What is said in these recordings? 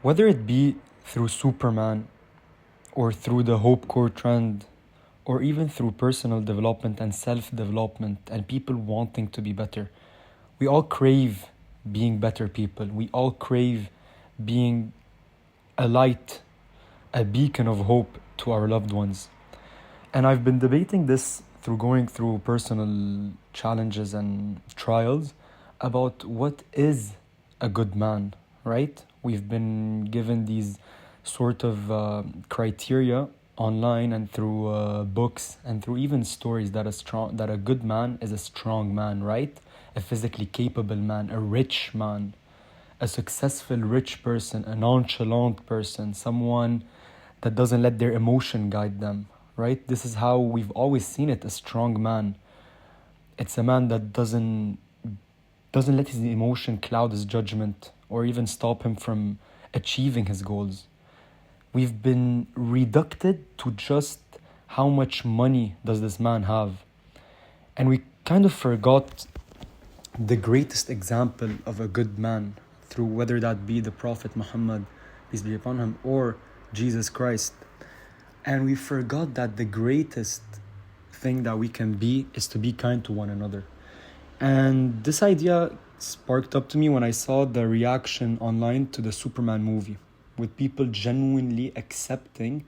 Whether it be through Superman or through the Hope Core trend or even through personal development and self development and people wanting to be better, we all crave being better people. We all crave being a light, a beacon of hope to our loved ones. And I've been debating this through going through personal challenges and trials about what is a good man, right? We've been given these sort of criteria online and through books and through even stories that a good man is a strong man, right? A physically capable man, a rich man, a successful rich person, a nonchalant person, someone that doesn't let their emotion guide them, right? This is how we've always seen it, a strong man. It's a man that doesn't let his emotion cloud his judgment or even stop him from achieving his goals. We've been reducted to just how much money does this man have. And we kind of forgot the greatest example of a good man through whether that be the Prophet Muhammad, peace be upon him, or Jesus Christ. And we forgot that the greatest thing that we can be is to be kind to one another. And this idea sparked up to me when I saw the reaction online to the Superman movie, with people genuinely accepting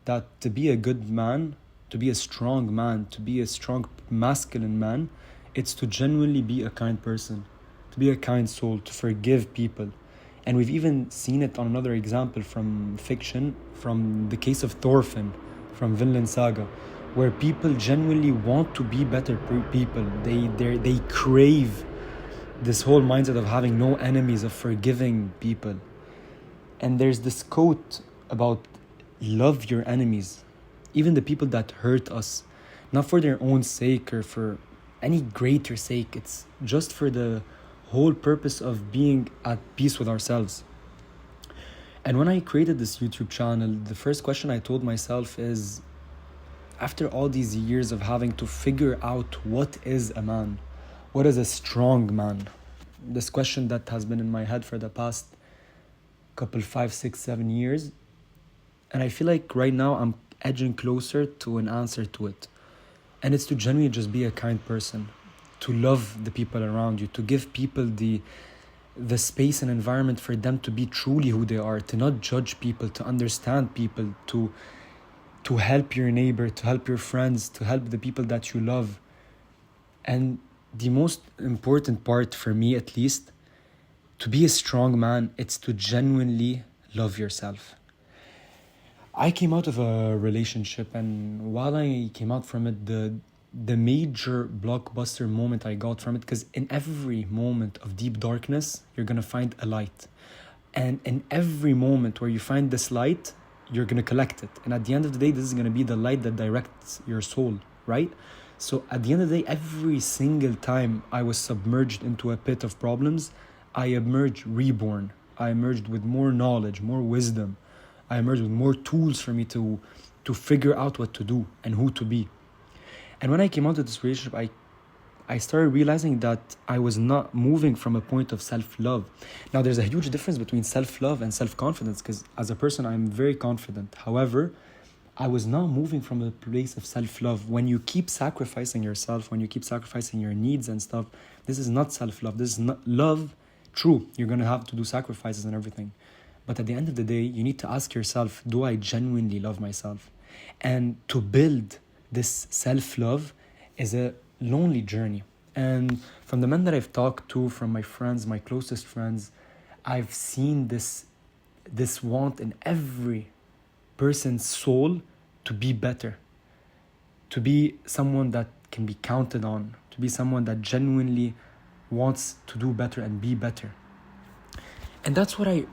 that to be a good man, to be a strong man, to be a strong masculine man, it's to genuinely be a kind person, to be a kind soul, to forgive people. And we've even seen it on another example from fiction, from the case of Thorfinn, from Vinland Saga, where people genuinely want to be better people. They crave this whole mindset of having no enemies, of forgiving people. And there's this quote about love your enemies, even the people that hurt us, not for their own sake or for any greater sake. It's just for the whole purpose of being at peace with ourselves. And when I created this YouTube channel, the first question I told myself is, after all these years of having to figure out what is a man, what is a strong man, this question that has been in my head for the past couple 5, 6, 7 years, and I feel like right now I'm edging closer to an answer to it. And it's to genuinely just be a kind person, to love the people around you, to give people the space and environment for them to be truly who they are, to not judge people, to understand people, to help your neighbor, to help your friends, to help the people that you love. And the most important part for me, at least, to be a strong man, it's to genuinely love yourself. I came out of a relationship, and while I came out from it, the major blockbuster moment I got from it, because in every moment of deep darkness, you're gonna find a light. And in every moment where you find this light, you're gonna collect it. And at the end of the day, this is gonna be the light that directs your soul, right? So at the end of the day, every single time I was submerged into a pit of problems, I emerged reborn. I emerged with more knowledge, more wisdom. I emerged with more tools for me to figure out what to do and who to be. And when I came out of this relationship, I started realizing that I was not moving from a point of self-love. Now, there's a huge difference between self-love and self-confidence, because as a person, I'm very confident. However, I was not moving from a place of self-love. When you keep sacrificing yourself, when you keep sacrificing your needs and stuff, this is not self-love. This is not love. True, you're going to have to do sacrifices and everything. But at the end of the day, you need to ask yourself, do I genuinely love myself? And to build this self-love is a lonely journey. And from the men that I've talked to, from my friends, my closest friends, I've seen this want in every person's soul to be better, to be someone that can be counted on, to be someone that genuinely wants to do better and be better. And that's where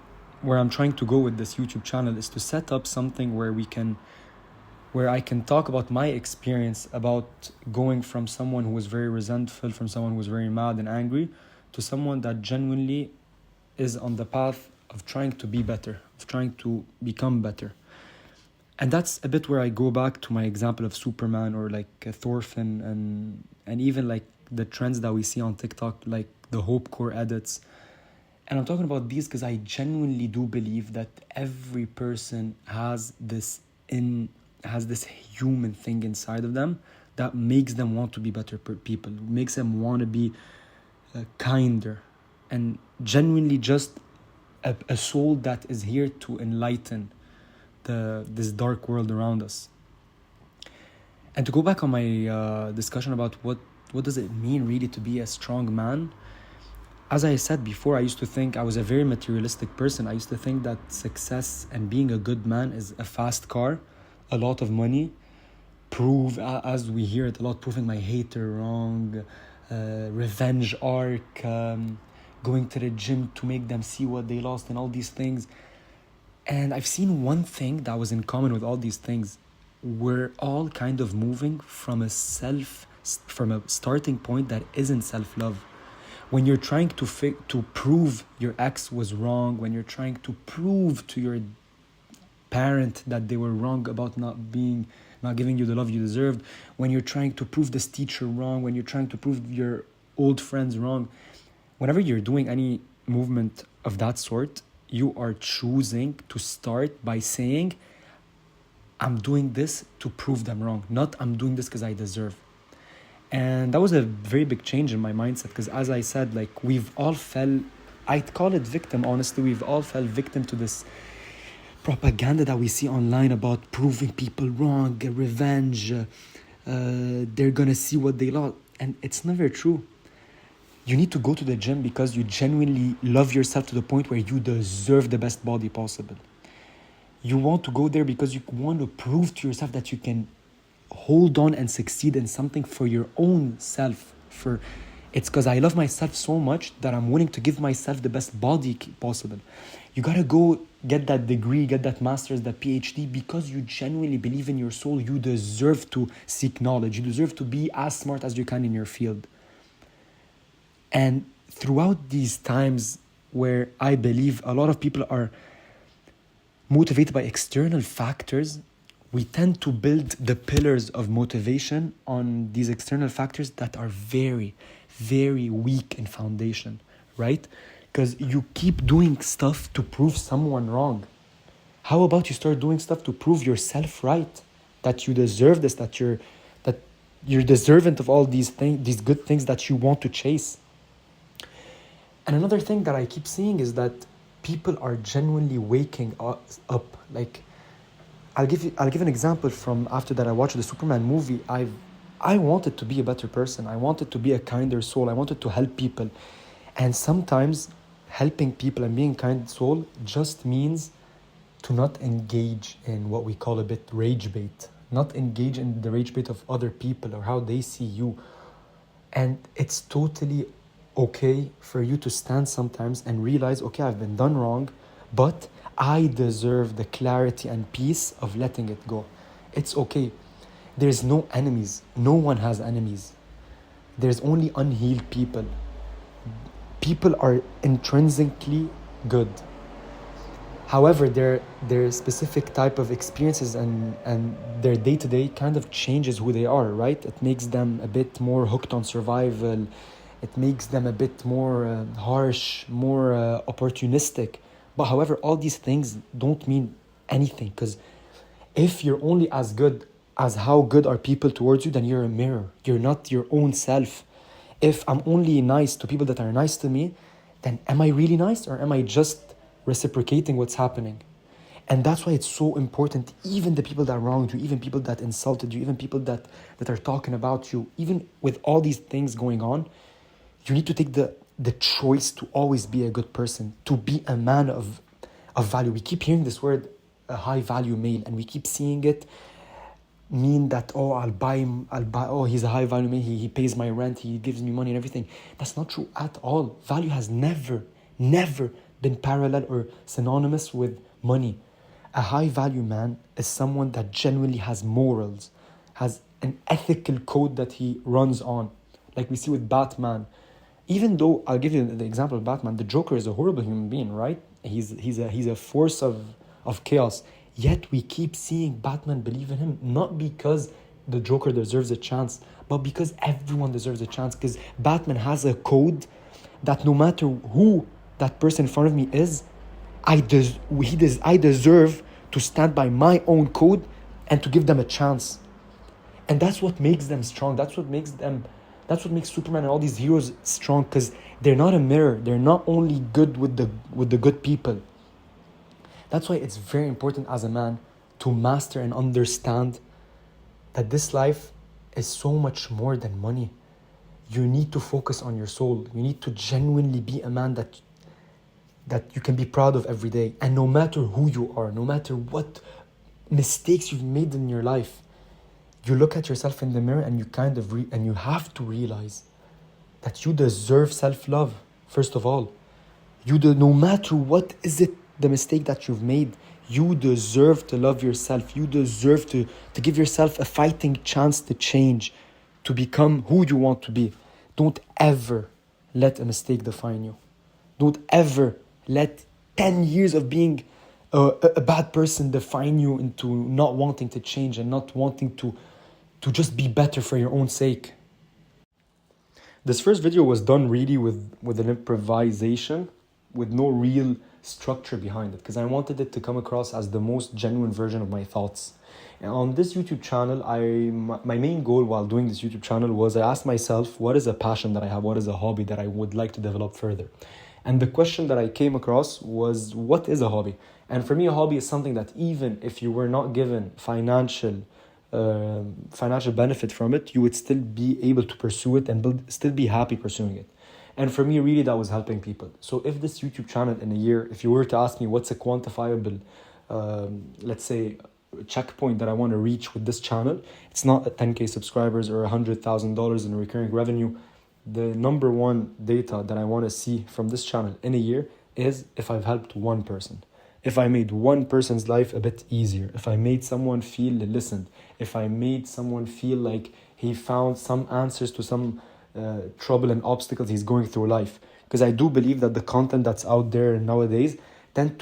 I'm trying to go with this YouTube channel, is to set up something where I can talk about my experience about going from someone who was very resentful, from someone who was very mad and angry, to someone that genuinely is on the path of trying to be better, of trying to become better. And that's a bit where I go back to my example of Superman or like Thorfinn and even like the trends that we see on TikTok, like the Hope Core edits. And I'm talking about these because I genuinely do believe that every person has this human thing inside of them that makes them want to be better people, makes them want to be kinder, and genuinely just a soul that is here to enlighten this dark world around us. And to go back on my discussion about what does it mean really to be a strong man, as I said before, I used to think I was a very materialistic person. I used to think that success and being a good man is a fast car, a lot of money, as we hear it a lot, proving my hater wrong, revenge arc, going to the gym to make them see what they lost, and all these things. And I've seen one thing that was in common with all these things. We're all kind of moving from a starting point that isn't self-love. When you're trying to prove your ex was wrong, when you're trying to prove to your parent that they were wrong about not giving you the love you deserved, when you're trying to prove this teacher wrong, when you're trying to prove your old friends wrong, whenever you're doing any movement of that sort, you are choosing to start by saying, I'm doing this to prove them wrong, not I'm doing this because I deserve. And that was a very big change in my mindset, because as I said, like, I'd call it victim, honestly, we've all fell victim to this propaganda that we see online about proving people wrong, revenge, they're gonna see what they lost. And it's never true. You need to go to the gym because you genuinely love yourself to the point where you deserve the best body possible. You want to go there because you want to prove to yourself that you can hold on and succeed in something for your own self. It's because I love myself so much that I'm willing to give myself the best body possible. You gotta go get that degree, get that master's, that PhD, because you genuinely believe in your soul. You deserve to seek knowledge. You deserve to be as smart as you can in your field. And throughout these times where I believe a lot of people are motivated by external factors, we tend to build the pillars of motivation on these external factors that are very, very weak in foundation, right? Because you keep doing stuff to prove someone wrong. How about you start doing stuff to prove yourself right? That you deserve this, that you're deserving of all these good things that you want to chase. And another thing that I keep seeing is that people are genuinely waking up. Like, I'll give an example from after that I watched the Superman movie. I wanted to be a better person. I wanted to be a kinder soul. I wanted to help people. And sometimes helping people and being a kind soul just means to not engage in what we call a bit rage bait. Not engage in the rage bait of other people or how they see you. And it's totally okay for you to stand sometimes and realize, okay, I've been done wrong, but I deserve the clarity and peace of letting it go. It's okay. There's no enemies. No one has enemies. There's only unhealed people. People are intrinsically good. However, their specific type of experiences and their day-to-day kind of changes who they are, right? It makes them a bit more hooked on survival. It makes them a bit more harsh, more opportunistic. But however, all these things don't mean anything, because if you're only as good as how good are people towards you, then you're a mirror. You're not your own self. If I'm only nice to people that are nice to me, then am I really nice, or am I just reciprocating what's happening? And that's why it's so important, even the people that wronged you, even people that insulted you, even people that are talking about you, even with all these things going on, you need to take the choice to always be a good person, to be a man of value. We keep hearing this word, a high value male, and we keep seeing it mean that, I'll buy, he's a high value male, he pays my rent, he gives me money and everything. That's not true at all. Value has never been parallel or synonymous with money. A high value man is someone that genuinely has morals, has an ethical code that he runs on. Like we see with Batman. Even though, I'll give you the example of Batman, the Joker is a horrible human being, right? He's a force of chaos. Yet we keep seeing Batman believe in him, not because the Joker deserves a chance, but because everyone deserves a chance. Because Batman has a code that no matter who that person in front of me is, I deserve to stand by my own code and to give them a chance. And that's what makes them strong. That's what makes Superman and all these heroes strong, because they're not a mirror. They're not only good with the good people. That's why it's very important as a man to master and understand that this life is so much more than money. You need to focus on your soul. You need to genuinely be a man that you can be proud of every day. And no matter who you are, no matter what mistakes you've made in your life, you look at yourself in the mirror and you and you have to realize that you deserve self-love, first of all. No matter what is it, the mistake that you've made, you deserve to love yourself. You deserve to give yourself a fighting chance to change, to become who you want to be. Don't ever let a mistake define you. Don't ever let 10 years of being a bad person define you into not wanting to change and not wanting to just be better for your own sake. This first video was done really with an improvisation, with no real structure behind it, because I wanted it to come across as the most genuine version of my thoughts. And on this YouTube channel, my main goal while doing this YouTube channel was, I asked myself, what is a passion that I have? What is a hobby that I would like to develop further? And the question that I came across was, what is a hobby? And for me, a hobby is something that even if you were not given financial benefit from it, you would still be able to pursue it and still be happy pursuing it. And for me, really, that was helping people. So if this YouTube channel in a year, if you were to ask me what's a quantifiable, let's say, checkpoint that I want to reach with this channel, it's not 10K subscribers or $100,000 in recurring revenue. The number one data that I want to see from this channel in a year is if I've helped one person. If I made one person's life a bit easier, if I made someone feel listened, if I made someone feel like he found some answers to some trouble and obstacles he's going through life. Because I do believe that the content that's out there nowadays tend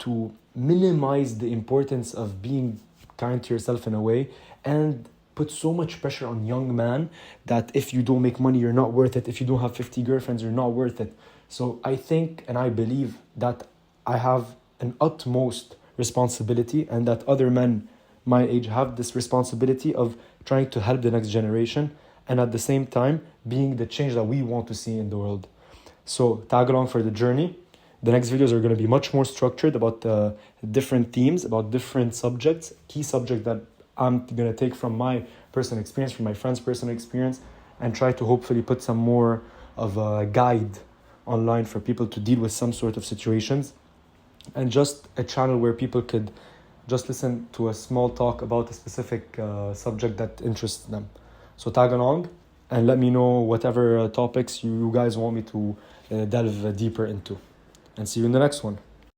to minimize the importance of being kind to yourself in a way, and put so much pressure on young men that if you don't make money, you're not worth it. If you don't have 50 girlfriends, you're not worth it. So I think and I believe that I have an utmost responsibility, and that other men my age have this responsibility of trying to help the next generation, and at the same time being the change that we want to see in the world. So tag along for the journey. The next videos are going to be much more structured, about different themes, about different subjects, key subjects that I'm going to take from my personal experience, from my friend's personal experience, and try to hopefully put some more of a guide online for people to deal with some sort of situations, and just a channel where people could just listen to a small talk about a specific subject that interests them. So tag along and let me know whatever topics you guys want me to delve deeper into. And see you in the next one.